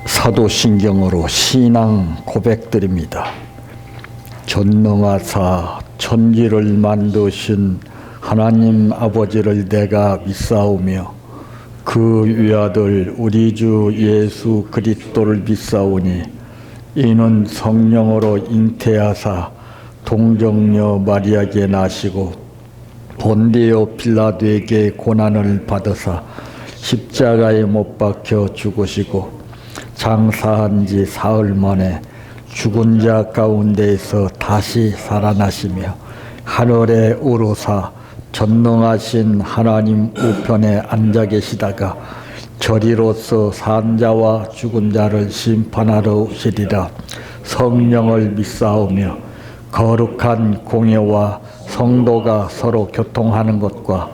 사도신경으로 신앙 고백드립니다. 전능하사 천지를 만드신 하나님 아버지를 내가 믿사오며 그 위아들 우리 주 예수 그리스도를 믿사오니 이는 성령으로 잉태하사 동정녀 마리아에게 나시고 본디오 빌라도에게 고난을 받으사 십자가에 못 박혀 죽으시고 장사한 지 사흘 만에 죽은 자 가운데에서 다시 살아나시며 하늘에 오르사 전능하신 하나님 우편에 앉아 계시다가 저리로서 산 자와 죽은 자를 심판하러 오시리라. 성령을 믿사오며 거룩한 공예와 성도가 서로 교통하는 것과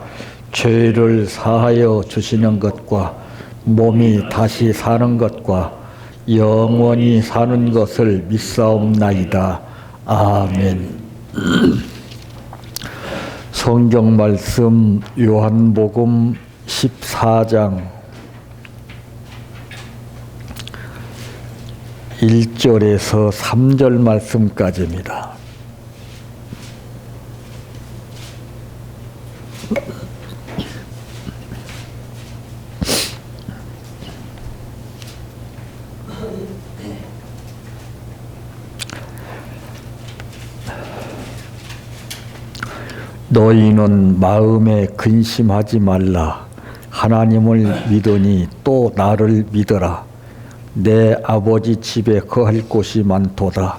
죄를 사하여 주시는 것과 몸이 다시 사는 것과 영원히 사는 것을 믿사옵나이다. 아멘. 성경 말씀 요한복음 14장 1절에서 3절 말씀까지입니다. 너희는 마음에 근심하지 말라. 하나님을 믿으니 또 나를 믿으라. 내 아버지 집에 거할 곳이 많도다.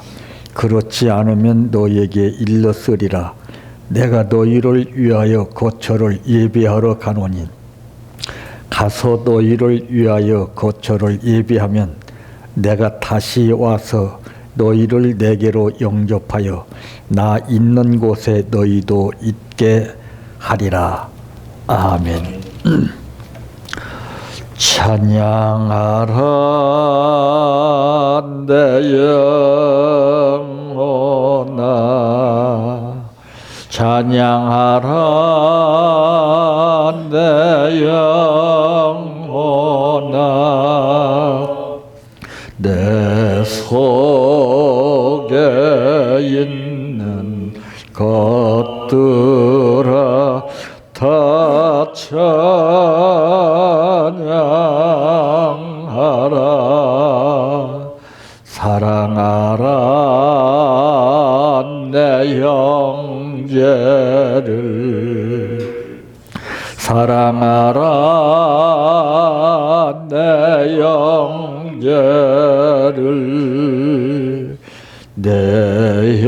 그렇지 않으면 너희에게 일렀으리라. 내가 너희를 위하여 거처를 예비하러 가노니 가서 너희를 위하여 거처를 예비하면 내가 다시 와서 너희를 내게로 영접하여 나 있는 곳에 너희도 있게 하리라. 아멘. 찬양하라 내 영혼아, 찬양하라 내 영혼아, 내 속에 있는 것들아 다 찬양하라. 사랑하라 내 형제를, 사랑하라 내 형제를, 내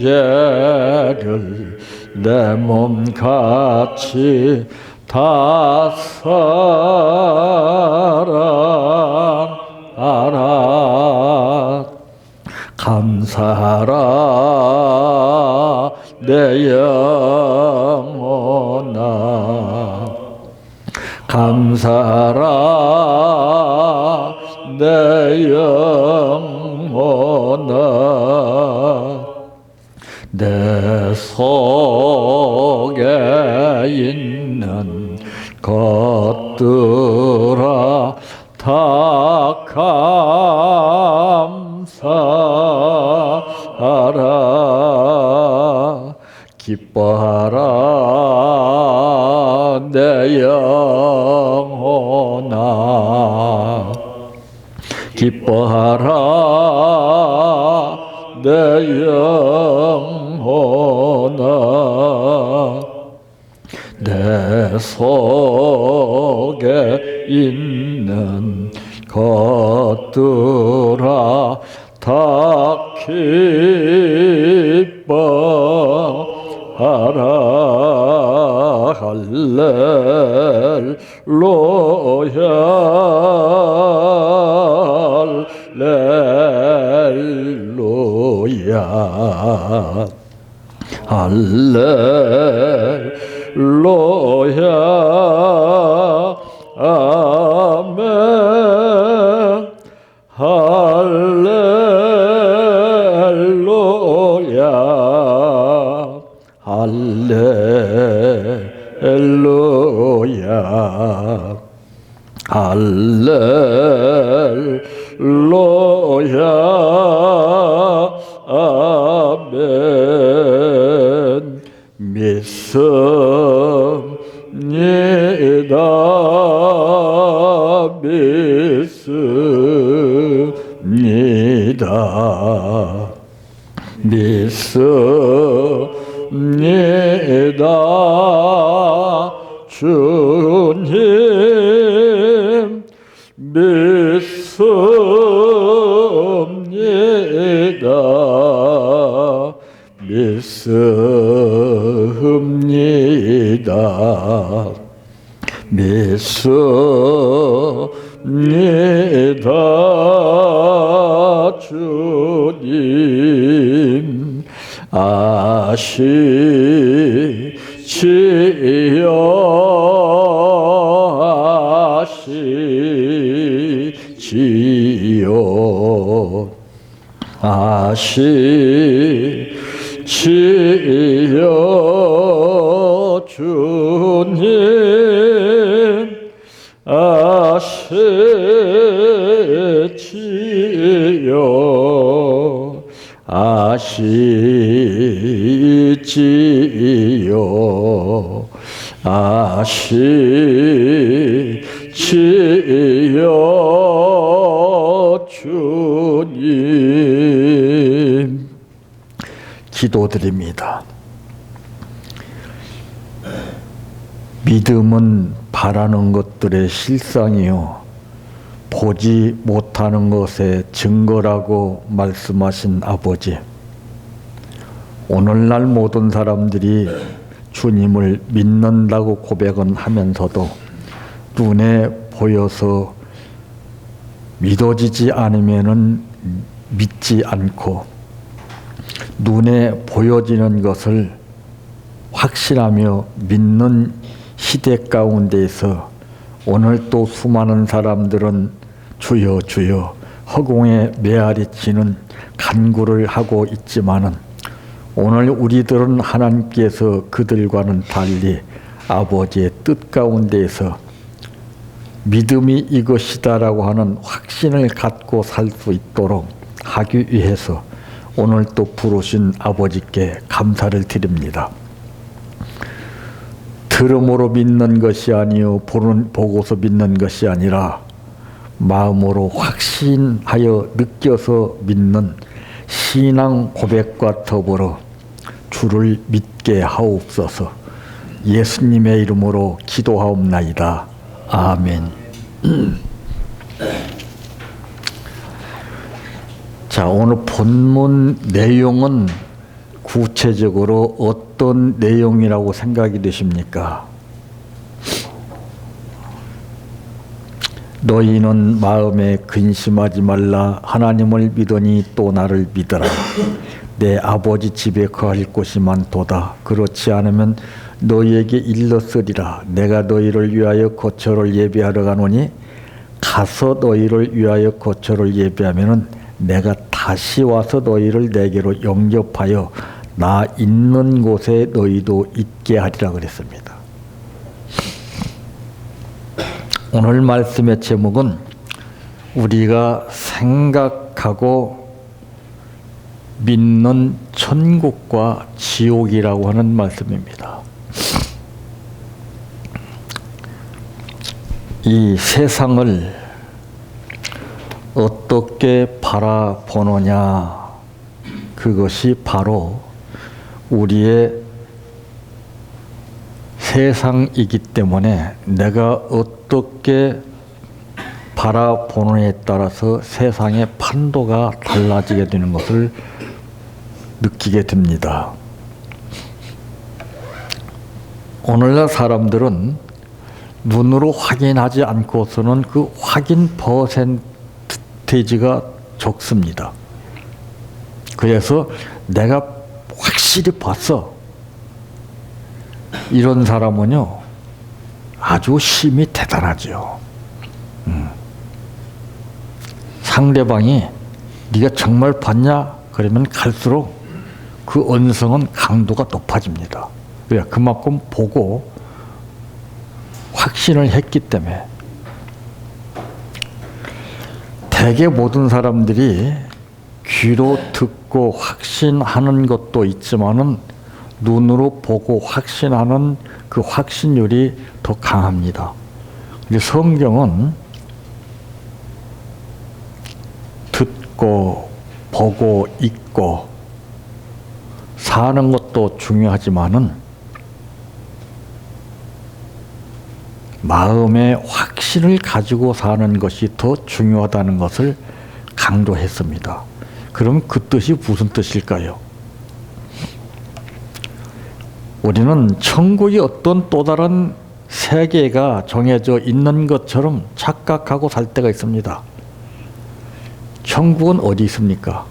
형제를 내 몸같이 다 사랑하라. 감사하라 내 영혼아, 감사하라 내 영혼아, 내 속에 있는 것들아 다 감사하라. 기뻐하라 내 영혼아, 기뻐하라 내 영혼아, 내 속에 있는 것들아 다 기뻐하라. 할렐루야, 할렐루야, 할렐루야, 아멘. 할렐루야, 할렐루야, 할렐루야 아멘. 믿습니다 믿습니다 믿습니다 주님 믿습니다 믿습니다 믿습니다 주님 아시지요 주님 아시지요 아시지요 아시지요 주님. 기도드립니다. 믿음은 바라는 것들의 실상이요 보지 못하는 것의 증거라고 말씀하신 아버지, 오늘날 모든 사람들이 주님을 믿는다고 고백은 하면서도 눈에 보여서 믿어지지 않으면은 믿지 않고 눈에 보여지는 것을 확신하며 믿는 시대 가운데에서 오늘 또 수많은 사람들은 주여 주여 허공에 메아리치는 간구를 하고 있지만은 오늘 우리들은 하나님께서 그들과는 달리 아버지의 뜻 가운데에서 믿음이 이것이다라고 하는 확신을 갖고 살 수 있도록 하기 위해서 오늘 또 부르신 아버지께 감사를 드립니다. 들음으로 믿는 것이 아니요 보고서 믿는 것이 아니라 마음으로 확신하여 느껴서 믿는 신앙 고백과 더불어 주를 믿게 하옵소서. 예수님의 이름으로 기도하옵나이다. 아멘. 자, 오늘 본문 내용은 구체적으로 어떤 내용이라고 생각이 되십니까? 너희는 마음에 근심하지 말라. 하나님을 믿으니 또 나를 믿어라. 내 아버지 집에 거할 곳이 많도다. 그렇지 않으면 너희에게 일렀으리라. 내가 너희를 위하여 거처를 예비하러 가노니 가서 너희를 위하여 거처를 예비하면은 내가 다시 와서 너희를 내게로 영접하여 나 있는 곳에 너희도 있게 하리라 그랬습니다. 오늘 말씀의 제목은 우리가 생각하고 믿는 천국과 지옥이라고 하는 말씀입니다. 이 세상을 어떻게 바라보느냐, 그것이 바로 우리의 세상이기 때문에 내가 어떻게 바라보느냐에 따라서 세상의 판도가 달라지게 되는 것을 느끼게 됩니다. 오늘날 사람들은 눈으로 확인하지 않고서는 그 확인 퍼센테이지가 적습니다. 그래서 내가 확실히 봤어. 이런 사람은요, 아주 힘이 대단하죠. 상대방이 네가 정말 봤냐? 그러면 갈수록 그 언성은 강도가 높아집니다. 왜? 그만큼 보고 확신을 했기 때문에. 세계 모든 사람들이 귀로 듣고 확신하는 것도 있지만은 눈으로 보고 확신하는 그 확신율이 더 강합니다. 성경은 듣고 보고 읽고 사는 것도 중요하지만은 마음의 확신을 가지고 사는 것이 더 중요하다는 것을 강조했습니다. 그럼 그 뜻이 무슨 뜻일까요? 우리는 천국이 어떤 또 다른 세계가 정해져 있는 것처럼 착각하고 살 때가 있습니다. 천국은 어디 있습니까?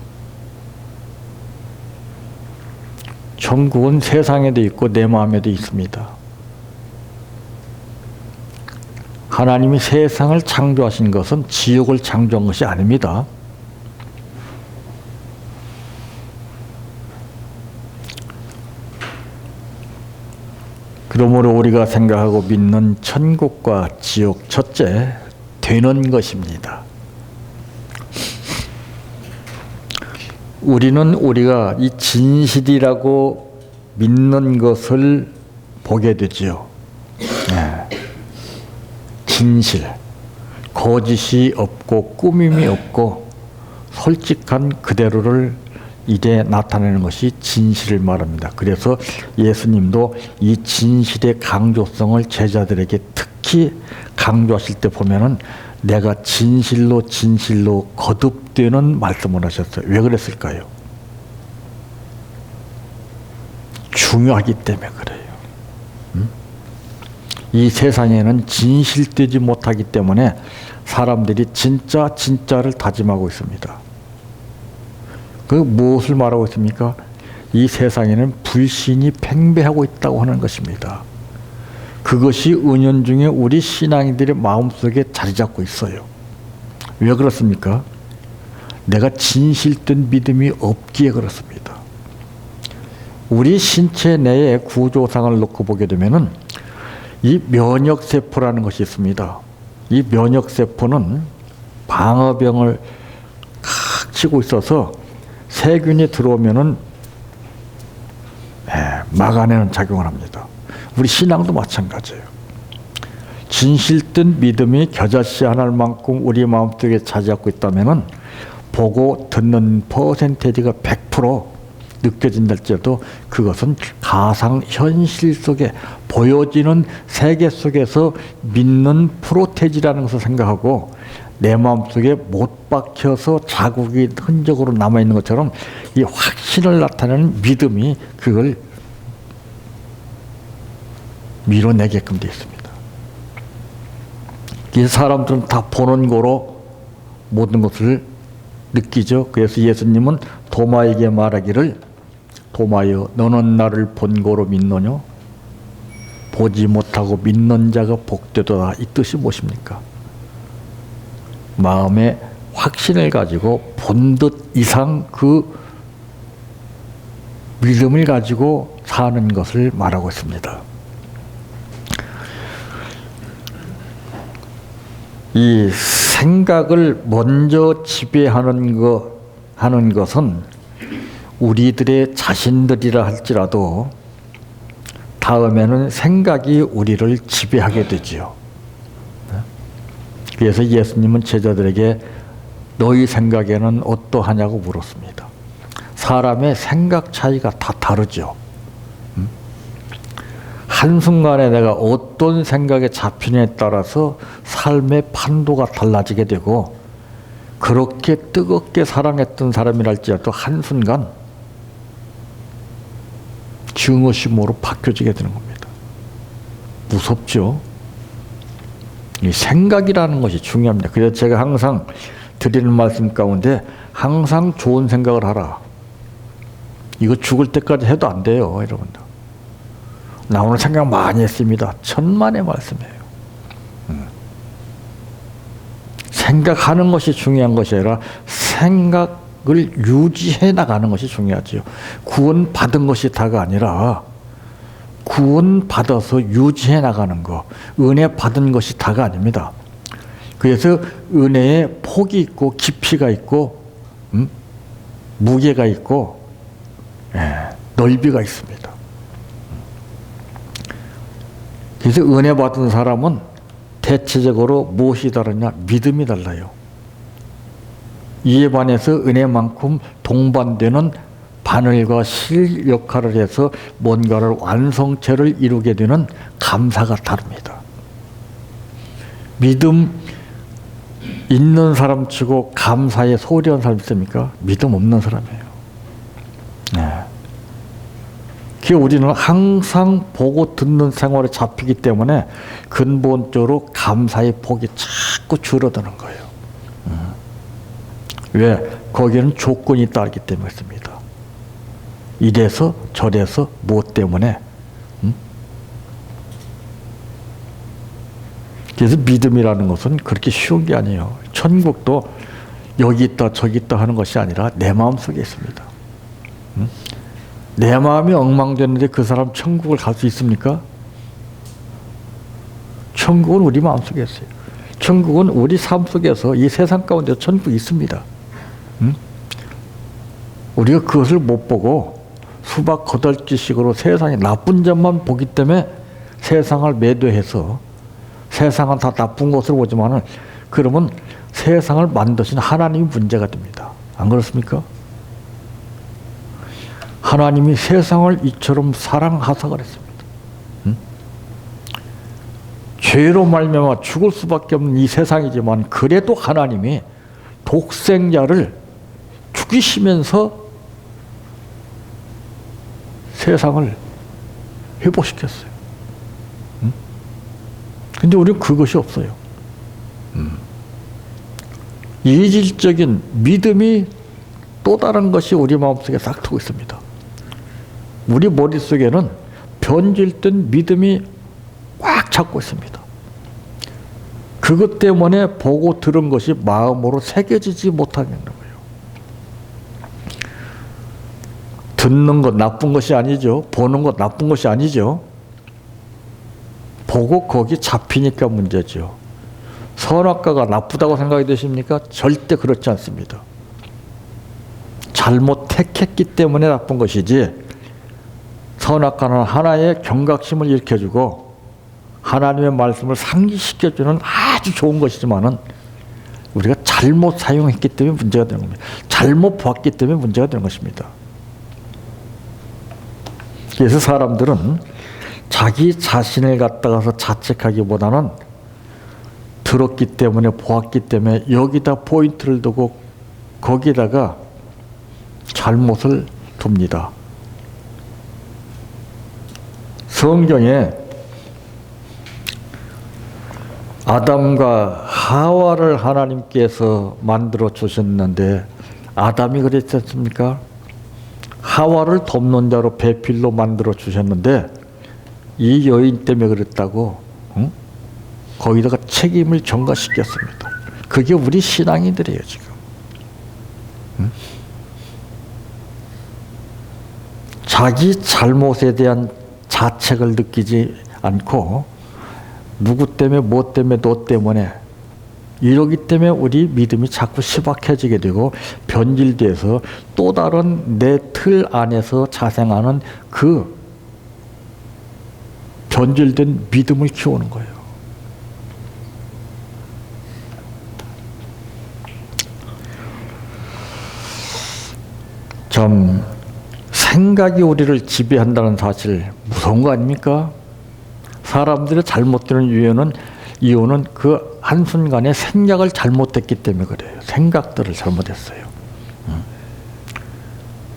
천국은 세상에도 있고 내 마음에도 있습니다. 하나님이 세상을 창조하신 것은 지옥을 창조한 것이 아닙니다. 그러므로 우리가 생각하고 믿는 천국과 지옥, 첫째, 되는 것입니다. 우리는 우리가 이 진실이라고 믿는 것을 보게 되지요. 진실, 거짓이 없고 꾸밈이 없고 솔직한 그대로를 이래 나타내는 것이 진실을 말합니다. 그래서 예수님도 이 진실의 강조성을 제자들에게 특히 강조하실 때 보면은 내가 진실로 거듭되는 말씀을 하셨어요. 왜 그랬을까요? 중요하기 때문에 그래요. 이 세상에는 진실되지 못하기 때문에 사람들이 진짜를 다짐하고 있습니다. 그 무엇을 말하고 있습니까? 이 세상에는 불신이 팽배하고 있다고 하는 것입니다. 그것이 은연중에 우리 신앙인들의 마음속에 자리 잡고 있어요. 왜 그렇습니까? 내가 진실된 믿음이 없기에 그렇습니다. 우리 신체 내에 구조상을 놓고 보게 되면은 이 면역세포라는 것이 있습니다. 이 면역세포는 방어병을 칵 치고 있어서 세균이 들어오면은 막아내는 작용을 합니다. 우리 신앙도 마찬가지예요. 진실된 믿음이 겨자씨 하나를 만큼 우리 마음속에 자리 잡고 있다면은 보고 듣는 퍼센테이지가 100% 느껴진다 할지라도 그것은 가상 현실 속에 보여지는 세계 속에서 믿는 프로테지라는 것을 생각하고 내 마음속에 못 박혀서 자국이 흔적으로 남아있는 것처럼 이 확신을 나타내는 믿음이 그걸 밀어내게끔 되어 있습니다. 이 사람들은 다 보는 거로 모든 것을 느끼죠. 그래서 예수님은 도마에게 말하기를 도마여 너는 나를 본 거로 믿노냐? 보지 못하고 믿는 자가 복되도다. 이 뜻이 무엇입니까? 마음의 확신을 가지고 본 듯 이상 그 믿음을 가지고 사는 것을 말하고 있습니다. 이 생각을 먼저 지배하는 것은 우리들의 자신들이라 할지라도 다음에는 생각이 우리를 지배하게 되지요. 그래서 예수님은 제자들에게 너희 생각에는 어떠하냐고 물었습니다. 사람의 생각 차이가 다 다르죠. 한순간에 내가 어떤 생각에 잡히냐에 따라서 삶의 판도가 달라지게 되고 그렇게 뜨겁게 사랑했던 사람이랄지라도 한순간 증오심으로 바뀌어지게 되는 겁니다. 무섭죠? 이 생각이라는 것이 중요합니다. 그래서 제가 항상 드리는 말씀 가운데 항상 좋은 생각을 하라. 이거 죽을 때까지 해도 안 돼요, 여러분들. 나 오늘 생각 많이 했습니다. 천만의 말씀이에요. 생각하는 것이 중요한 것이 아니라 생각을 유지해 나가는 것이 중요하지요. 구원 받은 것이 다가 아니라 구원 받아서 유지해 나가는 것, 은혜 받은 것이 다가 아닙니다. 그래서 은혜에 폭이 있고 깊이가 있고 무게가 있고 넓이가 있습니다. 그래서 은혜 받은 사람은 대체적으로 무엇이 다르냐? 믿음이 달라요. 이에 반해서 은혜만큼 동반되는 바늘과 실 역할을 해서 뭔가를 완성체를 이루게 되는 감사가 다릅니다. 믿음 있는 사람 치고 감사에 소홀한 사람 있습니까? 믿음 없는 사람이에요. 그 우리는 항상 보고 듣는 생활에 잡히기 때문에 근본적으로 감사의 폭이 자꾸 줄어드는 거예요. 왜? 거기는 조건이 따르기 때문이었습니다. 이래서 저래서 무엇 때문에. 그래서 믿음이라는 것은 그렇게 쉬운 게 아니에요. 천국도 여기 있다 저기 있다 하는 것이 아니라 내 마음속에 있습니다. 내 마음이 엉망됐는데 그 사람 천국을 갈 수 있습니까? 천국은 우리 마음속에 있어요. 천국은 우리 삶 속에서 이 세상 가운데 천국이 있습니다. 우리가 그것을 못 보고 수박 거덜기식으로 세상의 나쁜 점만 보기 때문에 세상을 매도해서 세상은 다 나쁜 것으로 보지만은 그러면 세상을 만드신 하나님이 문제가 됩니다. 안 그렇습니까? 하나님이 세상을 이처럼 사랑하사 그랬습니다. 죄로 말미암아 죽을 수밖에 없는 이 세상이지만 그래도 하나님이 독생자를 죽이시면서 세상을 회복시켰어요. 근데 우리는 그것이 없어요. 이질적인 믿음이 또 다른 것이 우리 마음속에 싹 트고 있습니다. 우리 머릿속에는 변질된 믿음이 꽉 잡고 있습니다. 그것 때문에 보고 들은 것이 마음으로 새겨지지 못하는 거예요. 듣는 것 나쁜 것이 아니죠. 보는 것 나쁜 것이 아니죠. 보고 거기 잡히니까 문제죠. 선악과가 나쁘다고 생각이 되십니까? 절대 그렇지 않습니다. 잘못 택했기 때문에 나쁜 것이지 선악과는 하나의 경각심을 일으켜주고 하나님의 말씀을 상기시켜주는 아주 좋은 것이지만은 우리가 잘못 사용했기 때문에 문제가 되는 겁니다. 잘못 보았기 때문에 문제가 되는 것입니다. 그래서 사람들은 자기 자신을 갖다가서 자책하기보다는 들었기 때문에 보았기 때문에 여기다 포인트를 두고 거기다가 잘못을 둡니다. 성경에 아담과 하와를 하나님께서 만들어 주셨는데 아담이 그랬지 않습니까? 하와를 돕는 자로 배필로 만들어 주셨는데 이 여인 때문에 그랬다고 거기다가 책임을 전가시켰습니다. 그게 우리 신앙인들이에요 지금. 자기 잘못에 대한 자책을 느끼지 않고 누구 때문에 뭐 때문에 너 때문에 이러기 때문에 우리 믿음이 자꾸 시박해지게 되고 변질돼서 또 다른 내 틀 안에서 자생하는 그 변질된 믿음을 키우는 거예요. 참 생각이 우리를 지배한다는 사실 무서운 거 아닙니까? 사람들이 잘못되는 이유는 그 한순간에 생각을 잘못했기 때문에 그래요. 생각들을 잘못했어요.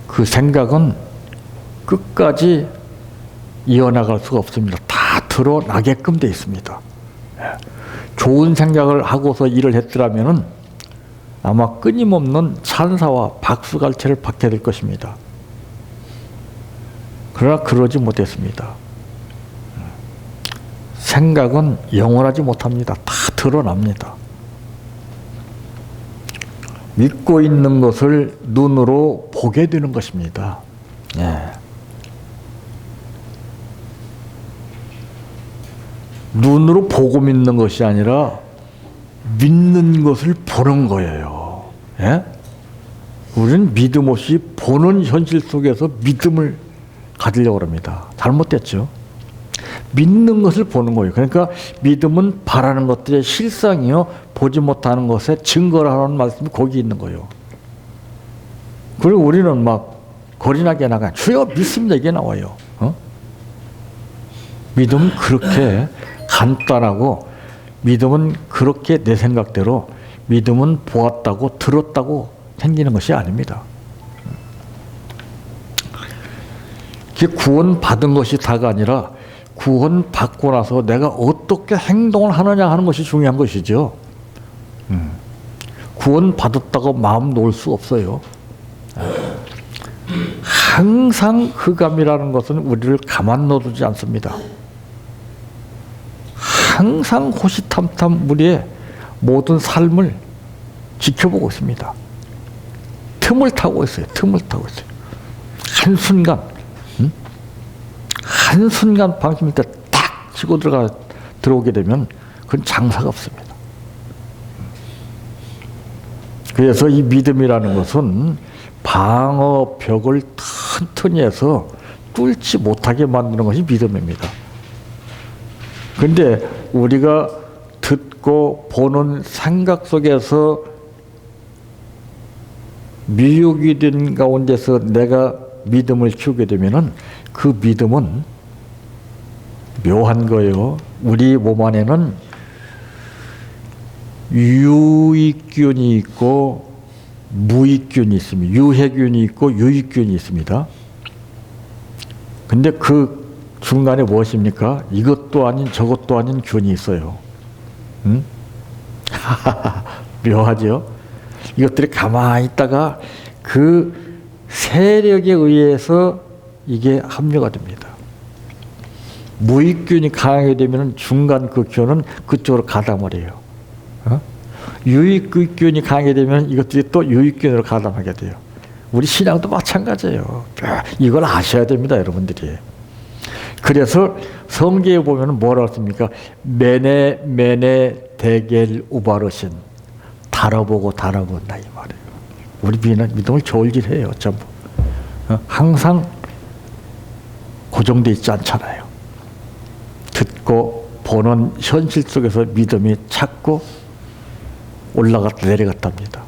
그 생각은 끝까지 이어나갈 수가 없습니다. 다 드러나게끔 돼 있습니다. 좋은 생각을 하고서 일을 했더라면은 아마 끊임없는 찬사와 박수갈채를 받게 될 것입니다. 그러나 그러지 못했습니다. 생각은 영원하지 못합니다. 다 드러납니다. 믿고 있는 것을 눈으로 보게 되는 것입니다. 눈으로 보고 믿는 것이 아니라 믿는 것을 보는 거예요. 예? 우리는 믿음 없이 보는 현실 속에서 믿음을 가지려고 합니다. 잘못됐죠. 믿는 것을 보는 거예요. 그러니까 믿음은 바라는 것들의 실상이요, 보지 못하는 것에 증거라는 말씀이 거기 있는 거예요. 그리고 우리는 막 거리나게 나가 주여 믿습니다 이게 나와요. 믿음은 그렇게 간단하고, 믿음은 그렇게 내 생각대로, 믿음은 보았다고 들었다고 생기는 것이 아닙니다. 구원 받은 것이 다가 아니라 구원 받고 나서 내가 어떻게 행동을 하느냐 하는 것이 중요한 것이죠. 구원 받았다고 마음 놓을 수 없어요. 항상 흑암이라는 것은 우리를 가만 놔두지 않습니다. 항상 호시탐탐 우리의 모든 삶을 지켜보고 있습니다. 틈을 타고 있어요. 틈을 타고 있어요. 한순간 방심 밑에 탁 치고 들어오게 되면 그건 장사가 없습니다. 그래서 이 믿음이라는 것은 방어벽을 튼튼히 해서 뚫지 못하게 만드는 것이 믿음입니다. 그런데 우리가 듣고 보는 생각 속에서 미혹이 된 가운데서 내가 믿음을 키우게 되면은 그 믿음은 묘한 거예요. 우리 몸 안에는 유익균이 있고 무익균이 있습니다. 유해균이 있고 유익균이 있습니다. 근데 그 중간에 무엇입니까? 이것도 아닌 저것도 아닌 균이 있어요. 응? 묘하죠? 이것들이 가만히 있다가 그 세력에 의해서 이게 합류가 됩니다. 무익균이 강하게 되면 중간 그 균은 그쪽으로 가담을 해요. 유익균이 강하게 되면 이것들이 또 유익균으로 가담하게 돼요. 우리 신앙도 마찬가지예요. 이걸 아셔야 됩니다, 여러분들이. 그래서 성경에 보면 뭐라고 씁니까? 메네 대겔 우바르신, 달아보고 달아본다 이 말이에요. 우리 믿음을 저울질해요, 전부. 항상 고정돼 있지 않잖아요. 듣고 보는 현실 속에서 믿음이 자꾸 올라갔다 내려갔다 합니다.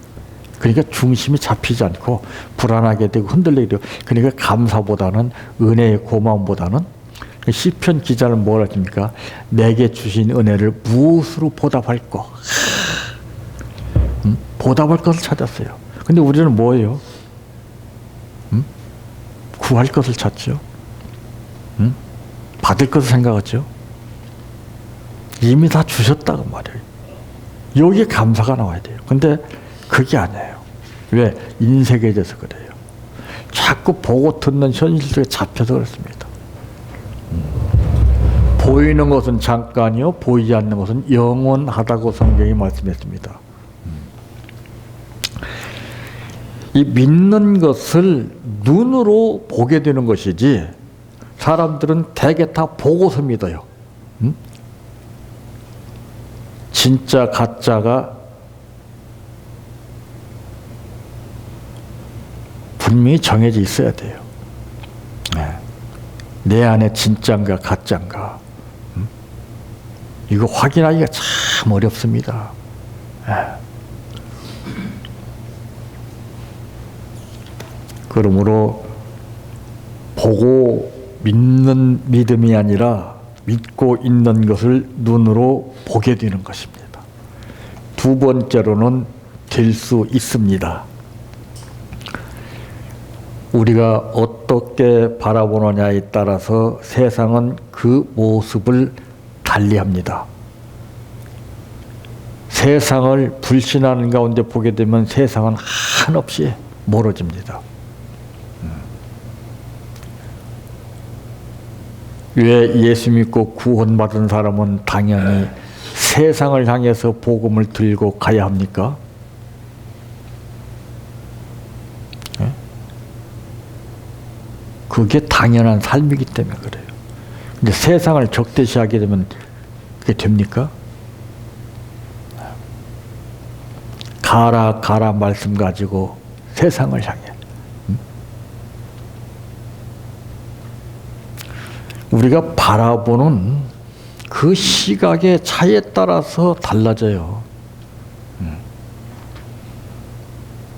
그러니까 중심이 잡히지 않고 불안하게 되고 흔들리게 되고, 그러니까 감사보다는, 은혜의 고마움보다는, 시편 기자는 뭐라 합니까? 내게 주신 은혜를 무엇으로 보답할꼬? 보답할 것을 찾았어요. 근데 우리는 뭐예요? 구할 것을 찾죠. 받을 것을 생각하죠. 이미 다 주셨다고 말이에요. 여기에 감사가 나와야 돼요. 근데 그게 아니에요. 왜? 인색에 대해서 그래요. 자꾸 보고 듣는 현실 속에 잡혀서 그렇습니다. 보이는 것은 잠깐이요, 보이지 않는 것은 영원하다고 성경이 말씀했습니다. 이 믿는 것을 눈으로 보게 되는 것이지, 사람들은 대개 다 보고서 믿어요. 진짜 가짜가 분명히 정해져 있어야 돼요. 내 안에 진짜인가 가짜인가, 이거 확인하기가 참 어렵습니다. 그러므로 보고 믿는 믿음이 아니라 믿고 있는 것을 눈으로 보게 되는 것입니다. 두 번째로는 될 수 있습니다. 우리가 어떻게 바라보느냐에 따라서 세상은 그 모습을 달리합니다. 세상을 불신하는 가운데 보게 되면 세상은 한없이 멀어집니다. 왜 예수 믿고 구원받은 사람은 당연히 세상을 향해서 복음을 들고 가야 합니까? 그게 당연한 삶이기 때문에 그래요. 근데 세상을 적대시하게 되면 그게 됩니까? 가라 가라 말씀 가지고 세상을 향해. 우리가 바라보는 그 시각의 차이에 따라서 달라져요.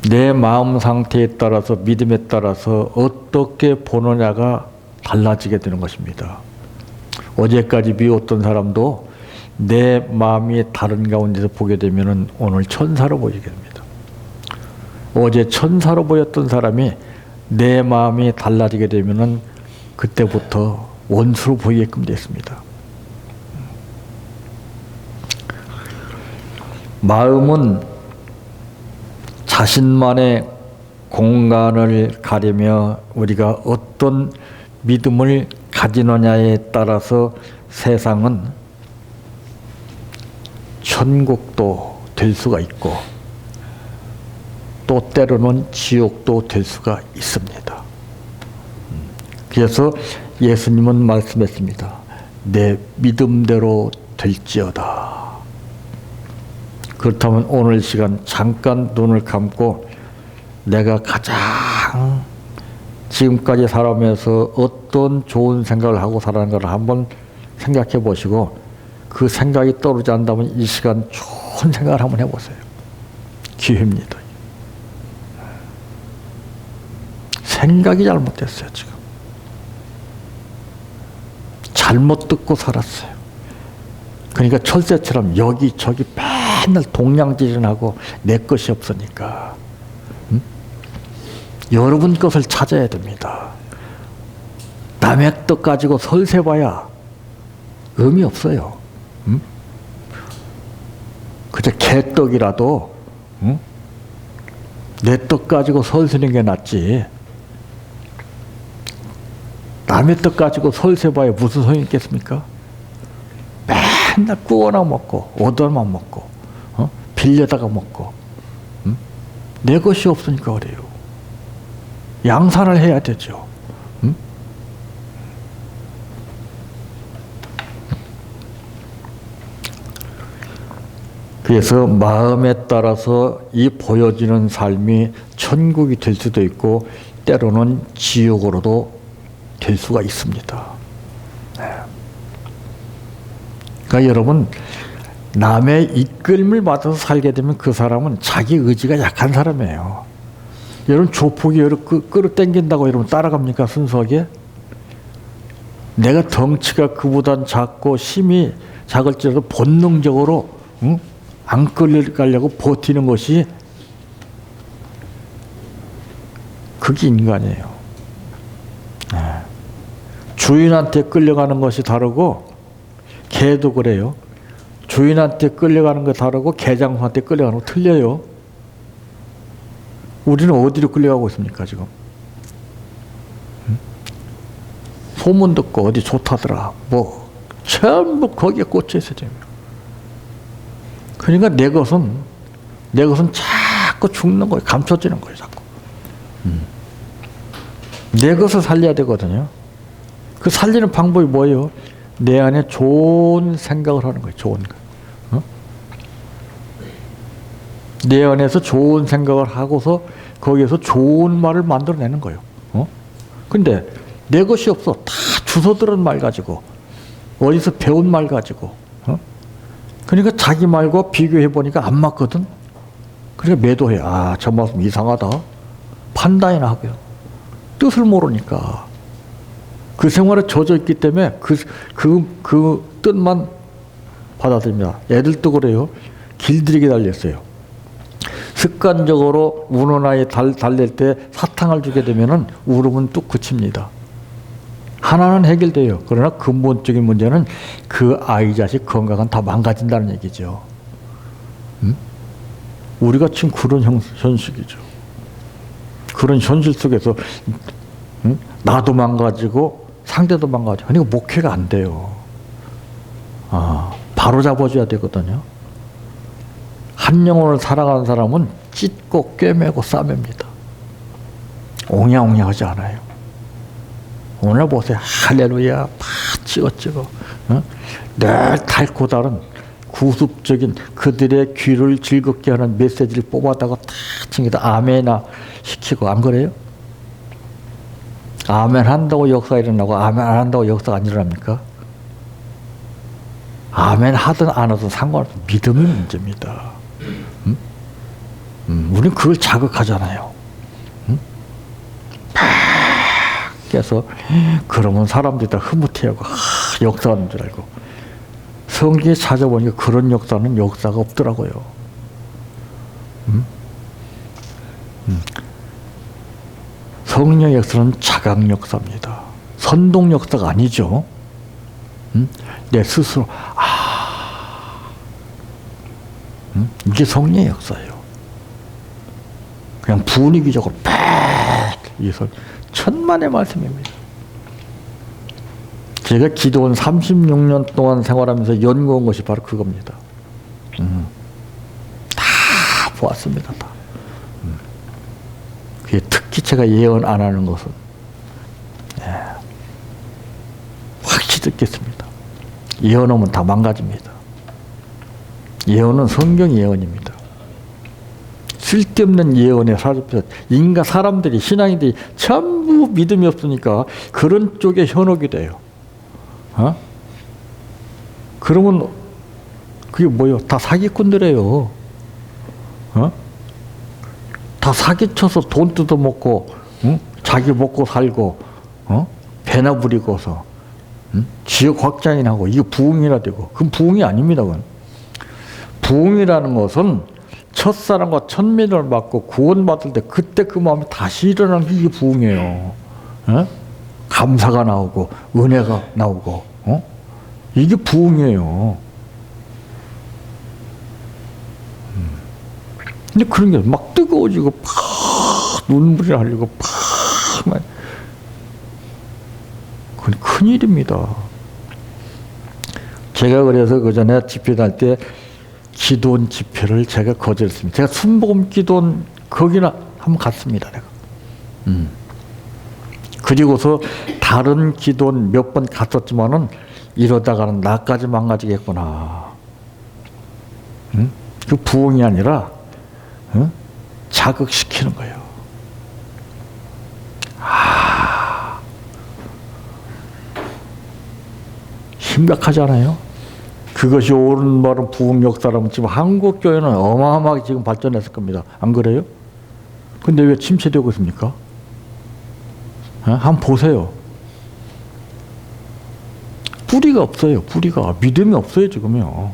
내 마음 상태에 따라서, 믿음에 따라서 어떻게 보느냐가 달라지게 되는 것입니다. 어제까지 미웠던 사람도 내 마음이 다른 가운데서 보게 되면 오늘 천사로 보이게 됩니다. 어제 천사로 보였던 사람이 내 마음이 달라지게 되면 그때부터 원수로 보이게끔 됐습니다. 마음은 자신만의 공간을 가리며 우리가 어떤 믿음을 가지느냐에 따라서 세상은 천국도 될 수가 있고 또 때로는 지옥도 될 수가 있습니다. 그래서 예수님은 말씀했습니다. 내 믿음대로 될지어다. 그렇다면 오늘 시간 잠깐 눈을 감고 내가 가장 지금까지 살아오면서 어떤 좋은 생각을 하고 살아가는가를 한번 생각해 보시고 그 생각이 떠오르지 않는다면 이 시간 좋은 생각을 한번 해보세요. 기회입니다. 생각이 잘못됐어요. 지금 잘못 듣고 살았어요. 그러니까 철새처럼 여기저기 맨날 동냥지진하고 내 것이 없으니까 여러분 것을 찾아야 됩니다. 남의 떡 가지고 설세봐야 의미 없어요. 그저 개떡이라도 내 떡 가지고 설세는 게 낫지. 남의 떡 가지고 설세봐야 무슨 소용이 있겠습니까? 맨날 구워나 먹고 얻어만 먹고 빌려다가 먹고 내 것이 없으니까 그래요. 양산을 해야 되죠. 그래서 마음에 따라서 이 보여지는 삶이 천국이 될 수도 있고 때로는 지옥으로도 될 수가 있습니다. 그러니까 여러분 남의 이끌림을 받아서 살게 되면 그 사람은 자기 의지가 약한 사람이에요. 여러분 조폭이 끌어당긴다고 여러분 따라갑니까? 순수하게? 내가 덩치가 그보단 작고 힘이 작을지라도 본능적으로 안 끌려가려고 버티는 것이 그게 인간이에요. 주인한테 끌려가는 것이 다르고 개도 그래요. 주인한테 끌려가는 거 다르고 개장수한테 끌려가는 거 틀려요. 우리는 어디로 끌려가고 있습니까 지금? 소문 듣고 어디 좋다더라 뭐 전부 거기에 꽂혀 있어요. 그러니까 내 것은 자꾸 죽는 거예요. 감춰지는 거예요 자꾸. 내 것을 살려야 되거든요. 그 살리는 방법이 뭐예요? 내 안에 좋은 생각을 하는 거예요. 좋은 거. 내 안에서 좋은 생각을 하고서 거기에서 좋은 말을 만들어내는 거예요. 근데 내 것이 없어. 다 주워 들은 말 가지고 어디서 배운 말 가지고 그러니까 자기 말과 비교해 보니까 안 맞거든. 그러니까 매도해. 아, 저 말씀 이상하다. 판단이나 하고요. 뜻을 모르니까 그 생활에 젖어 있기 때문에 그 뜻만 받아들입니다. 애들도 그래요. 길들이게 달렸어요. 습관적으로 우는 아이 달랠 때 사탕을 주게 되면은 울음은 뚝 그칩니다. 하나는 해결돼요. 그러나 근본적인 문제는 그 아이 자식 건강은 다 망가진다는 얘기죠. 우리가 지금 그런 현실이죠. 그런 현실 속에서 나도 망가지고 상대도 망가지고 그러니까 목회가 안 돼요. 바로 잡아줘야 되거든요. 한 영혼을 살아가는 사람은 찢고 꿰매고 싸맵니다. 옹야옹야하지 않아요. 오늘 보세요. 할렐루야 팍 찍어 늘 달고 다른 구습적인 그들의 귀를 즐겁게 하는 메시지를 뽑아다가 다 챙겨다 아멘이나 시키고 안 그래요? 아멘 한다고 역사가 일어나고 아멘 안 한다고 역사가 안 일어납니까? 아멘 하든 안 하든 상관없어. 믿음이 문제입니다. 우리는 그걸 자극하잖아요. 그래서 그러면 사람들이 다 흐뭇해하고 역사하는 줄 알고 성경에 찾아보니까 그런 역사는 역사가 없더라고요. 성령 역사는 자각 역사입니다. 선동 역사가 아니죠. 내 스스로 이게 성령의 역사예요. 그냥 분위기적으로 이서 천만의 말씀입니다. 제가 기도원 36년 동안 생활하면서 연구한 것이 바로 그겁니다. 다 보았습니다. 다. 그게 특히 제가 예언 안 하는 것은 확실히 듣겠습니다. 예언하면 다 망가집니다. 예언은 성경 예언입니다. 쓸데없는 예언에 사로잡혀 사람들이 신앙인들이 전부 믿음이 없으니까 그런 쪽에 현혹이 돼요. 그러면 그게 뭐예요? 다 사기꾼들이에요. 다 사기쳐서 돈 뜯어먹고 자기 먹고 살고 배나 부리고서 지역 확장이나 하고 이게 부흥이라 되고 그건 부흥이 아닙니다. 그건. 부흥이라는 것은 첫사랑과 천민을 받고 구원받을 때 그때 그 마음이 다시 일어나는 게 이게 부흥이에요. 감사가 나오고 은혜가 나오고 이게 부흥이에요. 근데 그런 게 막 뜨거워지고 팍 눈물이 흘리고 팍 그건 큰일입니다. 제가 그래서 그 전에 집회 다닐 때 기도원 집회를 제가 거절했습니다. 제가 순복음 기도원 거기나 한번 갔습니다. 내가. 그리고서 다른 기도원 몇 번 갔었지만은 이러다가는 나까지 망가지겠구나. 그 부흥이 아니라 자극시키는 거예요. 심각하잖아요. 그것이 옳은 바른 부흥 역사라면 지금 한국 교회는 어마어마하게 지금 발전했을 겁니다. 안 그래요? 근데 왜 침체되고 있습니까? 한번 보세요. 뿌리가 없어요. 뿌리가 믿음이 없어요 지금요.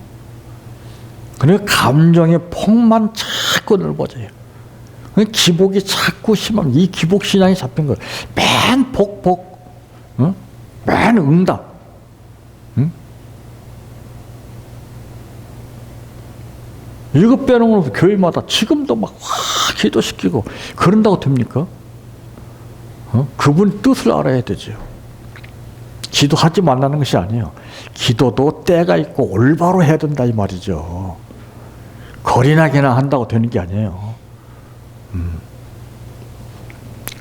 그러니까 감정의 폭만 자꾸 넓어져요. 기복이 자꾸 심하면 이 기복 신앙이 잡힌 거예요. 맨 복, 맨 응답. 이거 빼놓으면 교회마다 지금도 막 기도시키고 그런다고 됩니까? 그분 뜻을 알아야 되죠. 기도하지 말라는 것이 아니에요. 기도도 때가 있고 올바로 해야 된다 이 말이죠. 거리나게나 한다고 되는 게 아니에요.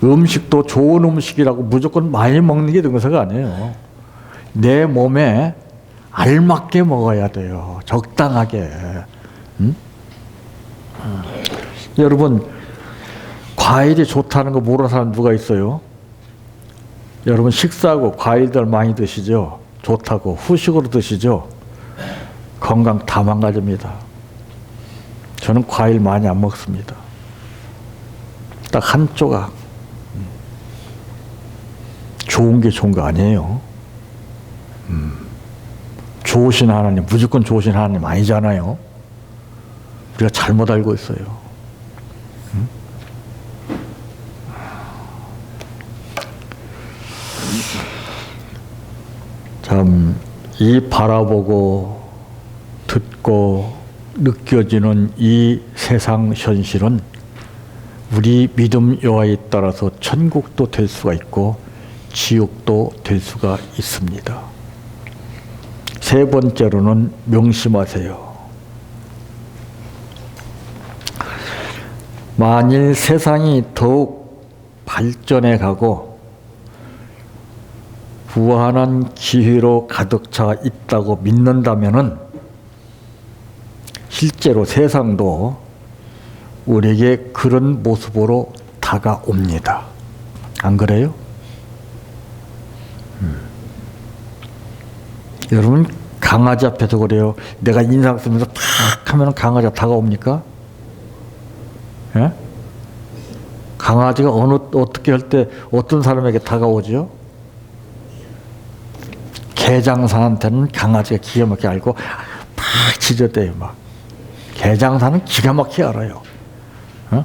음식도 좋은 음식이라고 무조건 많이 먹는 게 능사가 아니에요. 내 몸에 알맞게 먹어야 돼요. 적당하게. 여러분 과일이 좋다는 거 모르는 사람 누가 있어요? 여러분 식사하고 과일들 많이 드시죠? 좋다고 후식으로 드시죠? 건강 다 망가집니다. 저는 과일 많이 안 먹습니다. 딱 한 조각. 좋은 게 좋은 거 아니에요. 좋으신 하나님, 무조건 좋으신 하나님 아니잖아요. 우리가 잘못 알고 있어요. 참, 이 바라보고 듣고 느껴지는 이 세상 현실은 우리 믿음 여하에 따라서 천국도 될 수가 있고 지옥도 될 수가 있습니다. 세 번째로는 명심하세요. 만일 세상이 더욱 발전해 가고 무한한 기회로 가득 차 있다고 믿는다면은 실제로 세상도 우리에게 그런 모습으로 다가옵니다. 안 그래요? 여러분 강아지 앞에서 그래요. 내가 인상 쓰면서 탁 하면 강아지가 다가옵니까? 예? 강아지가 어떻게 할 때 어떤 사람에게 다가오죠? 개장사한테는 강아지가 기가 막히게 알고 막 지저대요. 막. 개장사는 기가 막히게 알아요. 어?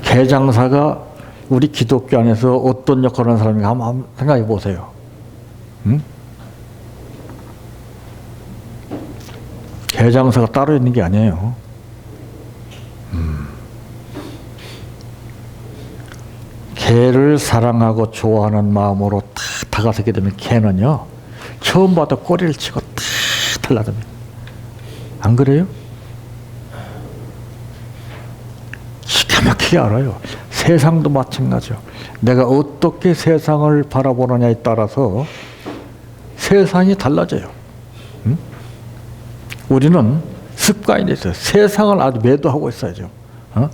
개장사가 우리 기독교 안에서 어떤 역할을 하는 사람인가 한번 생각해 보세요. 응? 개장사가 따로 있는 게 아니에요. 개를 사랑하고 좋아하는 마음으로 탁 다가서게 되면 개는요, 처음 봐도 꼬리를 치고 탁 달라듭니다. 안 그래요? 기가 막히게 알아요. 세상도 마찬가지요. 내가 어떻게 세상을 바라보느냐에 따라서 세상이 달라져요. 응? 우리는 습관이 있어요. 세상을 아주 매도하고 있어야죠. 어?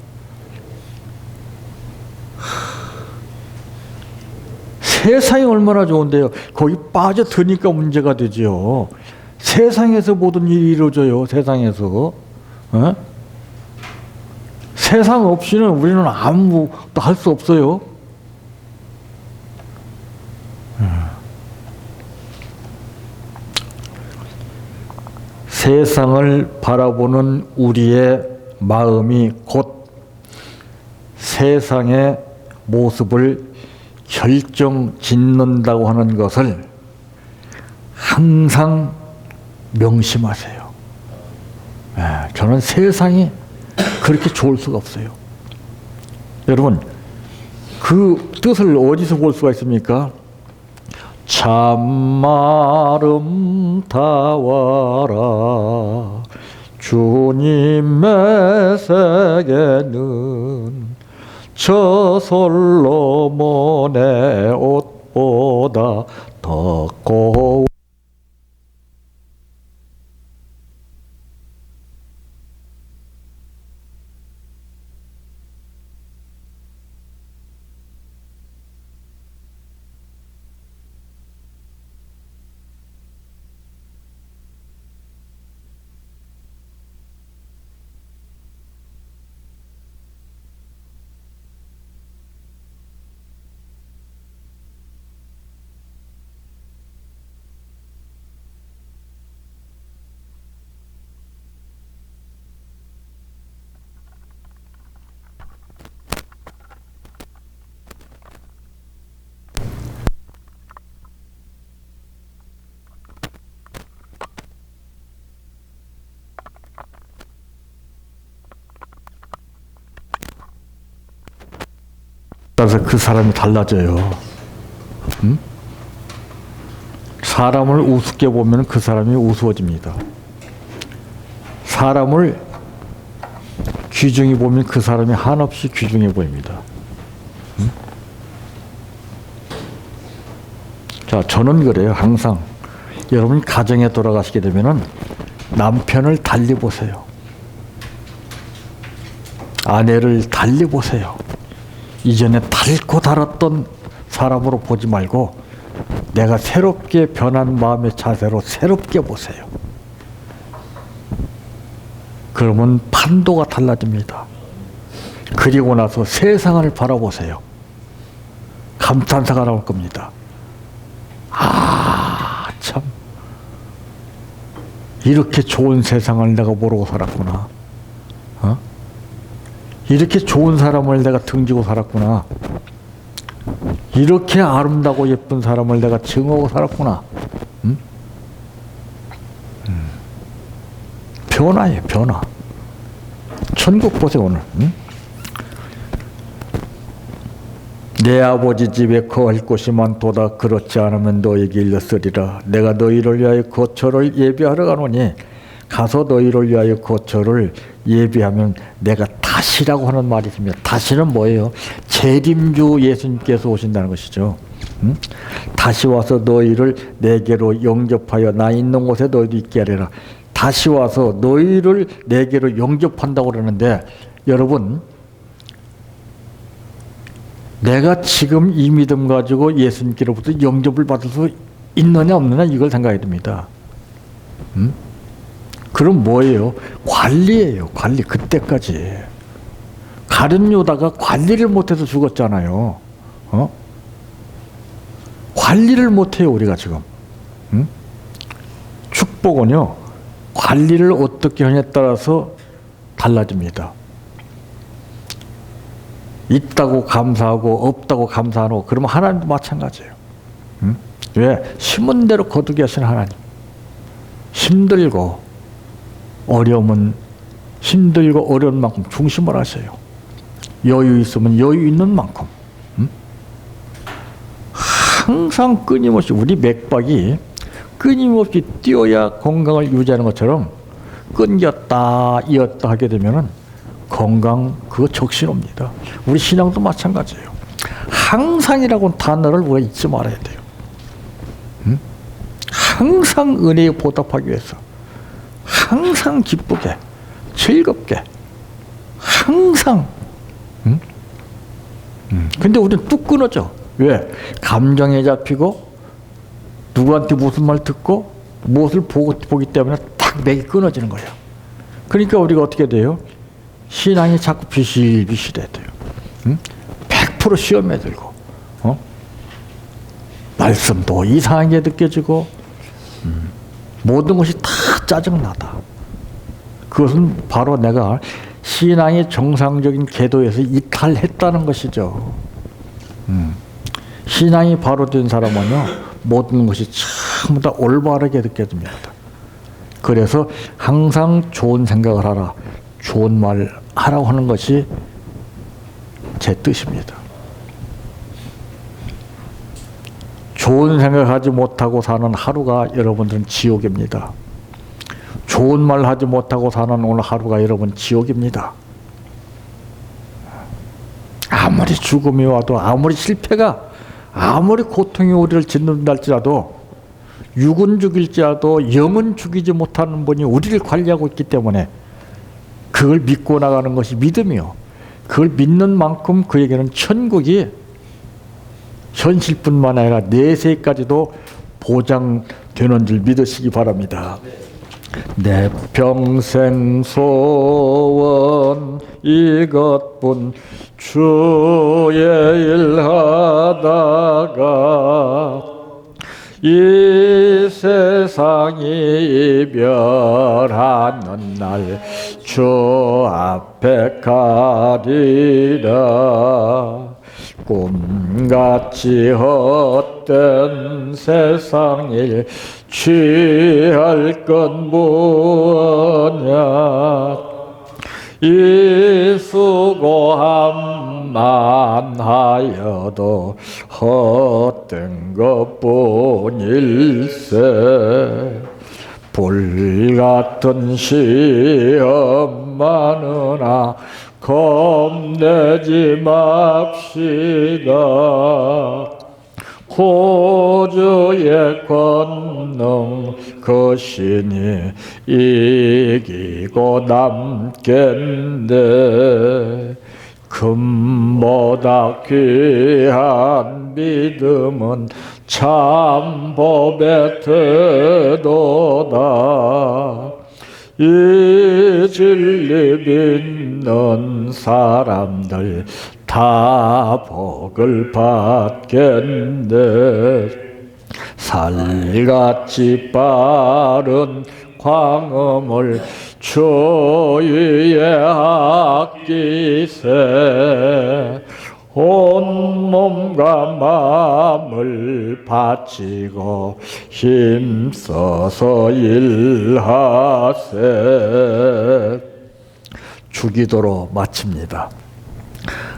세상이 얼마나 좋은데요. 거기 빠져드니까 문제가 되죠. 세상에서 모든 일이 이루어져요. 세상에서. 어? 세상 없이는 우리는 아무것도 할 수 없어요. 세상을 바라보는 우리의 마음이 곧 세상의 모습을 결정짓는다고 하는 것을 항상 명심하세요. 저는 세상이 그렇게 좋을 수가 없어요. 여러분, 그 뜻을 어디서 볼 수가 있습니까? 참말 아름다워라 주님의 세계는 저 솔로몬의 옷보다 더 고운 따라서 그 사람이 달라져요. 응? 사람을 우습게 보면 그 사람이 우스워집니다. 사람을 귀중히 보면 그 사람이 한없이 귀중해 보입니다. 응? 자, 저는 그래요. 항상 여러분 가정에 돌아가시게 되면은 남편을 달리 보세요. 아내를 달리 보세요. 이전에 닳고 닳았던 사람으로 보지 말고 내가 새롭게 변한 마음의 자세로 새롭게 보세요. 그러면 판도가 달라집니다. 그리고 나서 세상을 바라보세요. 감탄사가 나올 겁니다. 아, 참. 이렇게 좋은 세상을 내가 모르고 살았구나. 어? 이렇게 좋은 사람을 내가 등지고 살았구나. 이렇게 아름다고 예쁜 사람을 내가 증오하고 살았구나. 응? 변화예요, 변화. 천국 보세요, 오늘. 응? 내 아버지 집에 거할 곳이 많도다. 그렇지 않으면 너에게 일렀으리라. 내가 너희를 위하여 거처를 예비하러 가노니 가서 너희를 위하여 거처를 예비하면 내가 다시라고 하는 말이 있습니다. 다시는 뭐예요? 재림주 예수님께서 오신다는 것이죠. 다시 와서 너희를 내게로 영접하여 나 있는 곳에 너희도 있게 하리라. 다시 와서 너희를 내게로 영접한다고 그러는데, 여러분, 내가 지금 이 믿음 가지고 예수님께로부터 영접을 받을 수 있느냐 없느냐 이걸 생각해야 됩니다. 그럼 뭐예요? 관리예요. 관리. 그때까지. 가룟 유다가 관리를 못해서 죽었잖아요. 관리를 못해요, 우리가 지금. 축복은요, 관리를 어떻게 하냐에 따라서 달라집니다. 있다고 감사하고 없다고 감사하고 그러면 하나님도 마찬가지예요. 왜? 심은 대로 거두게 하신 하나님. 힘들고 어려움은 힘들고 어려운 만큼 중심을 하세요. 여유 있으면 여유 있는 만큼. 항상 끊임없이 우리 맥박이 끊임없이 뛰어야 건강을 유지하는 것처럼 끊겼다 이었다 하게 되면은 건강 그거 적신호입니다. 우리 신앙도 마찬가지예요. 항상이라고 단어를 우리가 잊지 말아야 돼요. 항상 은혜에 보답하기 위해서 항상 기쁘게 즐겁게 항상. 근데 우리는 뚝 끊어져. 왜? 감정에 잡히고 누구한테 무슨 말 듣고 무엇을 보기 때문에 딱 맥이 끊어지는 거예요. 그러니까 우리가 어떻게 돼요? 신앙이 자꾸 비실비실해야 돼요. 100% 시험에 들고 말씀도 이상하게 느껴지고 모든 것이 다 짜증나다. 그것은 바로 내가 신앙의 정상적인 궤도에서 이탈했다는 것이죠. 신앙이 바로 된 사람은요, 모든 것이 전부 다 올바르게 느껴집니다. 그래서 항상 좋은 생각을 하라, 좋은 말 하라고 하는 것이 제 뜻입니다. 좋은 생각하지 못하고 사는 하루가 여러분들은 지옥입니다. 좋은 말 하지 못하고 사는 오늘 하루가 여러분 지옥입니다. 아무리 죽음이 와도 아무리 실패가 아무리 고통이 우리를 짓는다 할지라도 육은 죽일지라도 영은 죽이지 못하는 분이 우리를 관리하고 있기 때문에 그걸 믿고 나가는 것이 믿음이요. 그걸 믿는 만큼 그에게는 천국이 현실뿐만 아니라 내세까지도 보장되는 줄 믿으시기 바랍니다. 내 평생 소원 이것뿐 주의 일 하다가 이 세상이 이별하는 날 주 앞에 가리라. 꿈같이 헛된 세상일 취할 건 뭐냐. 이 수고함만 하여도 헛된 것뿐일세. 불같은 시험 많으나 겁내지 맙시다. 호주의 권능 그 신이 이기고 남겠네. 금보다 귀한 믿음은 참 법의 태도다. 이 진리 믿는 사람들 다 복을 받겠네. 살같이 빠른 광음을 주위에 아끼세. 온 몸과 마음을 바치고 힘써서 일하세. 주기도로 마칩니다.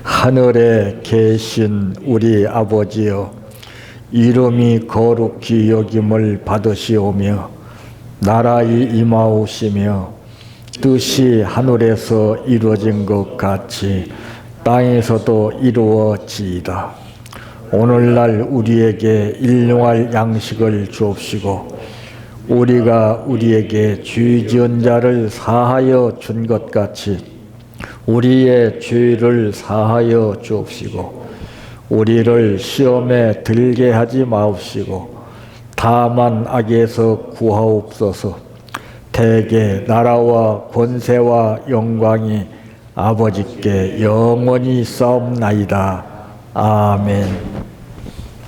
하늘에 계신 우리 아버지여, 이름이 거룩히 여김을 받으시오며 나라의 임하오시며 뜻이 하늘에서 이루어진 것 같이 땅에서도 이루어지이다. 오늘날 우리에게 일용할 양식을 주옵시고 우리가 우리에게 죄 지은 자를 사하여 준 것 같이 우리의 죄를 사하여 주옵시고 우리를 시험에 들게 하지 마옵시고 다만 악에서 구하옵소서. 대개 나라와 권세와 영광이 아버지께 영원히 싸움나이다. 아멘.